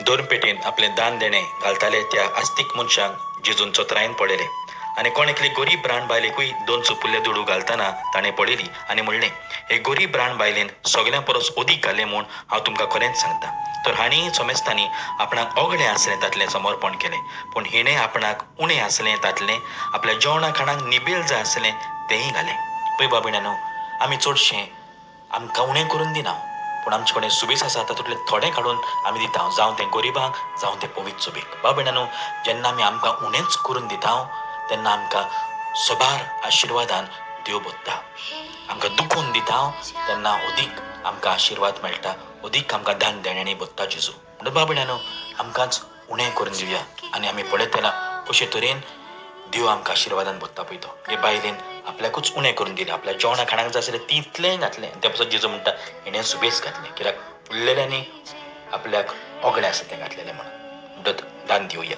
दोन पेटीन आपलें दान देणें घालताले त्या आस्तीक मनशांक जेजून चोत्रायन पळयलें आनी कोण एकली गरीब रान बायलेकूय दोन चुपुल्ले दुडू घालतना ताणें पळयली आनी म्हणलें, हे गरीब रान बायलेन सगळ्यां परस अदीक घालें म्हूण हांव तुमकां खरेंच सांगता. तर हांणी सोमेस्तांनी आपणाक ओगळें आसलें तातलें समर्पण केलें, पूण हिणें आपणाक उणें आसलें तातलें आपल्या जेवणा खाणाक निबेल जाय आसलें तेंय घालें. पळय बाब भयणानो, आमी चडशें आमकां उणें करून दिना, पूण आमचे कडेन सुबेज आसा तातूंतलें थोडें काडून आमी दिता, जावं तें गरिबांक जावं तें पवीत चुबेक. बाब भयणानो, जेन्ना आमी आमकां उणेंच करून दिता तेन्ना आमकां सोबार आशिर्वादान देव बोत्ता. आमकां दुखोवन दिता तेन्ना अदीक आमकां आशिर्वाद मेळटा, अदीक आमकां दान देण्यानी बोत्ता जेजू. म्हणून बाब भयणानो, आमकांच उणें करून दिवया आनी आमी पळयतना कशे तरेन देव आमकां आशिर्वादान बोत्ता पळय तो. हे बायलेन आपल्याकूच उणें करून दिलें, आपल्या जेवणा खाणाक जाय आसलें तितलेंय घातलें. त्या पासून जेजू म्हणटा हिणें सुबेज घातलें, कित्याक उरलेल्यांनी आपल्याक ओगळें आसा तें घातलेलें म्हणून. म्हणटत दान दिवया.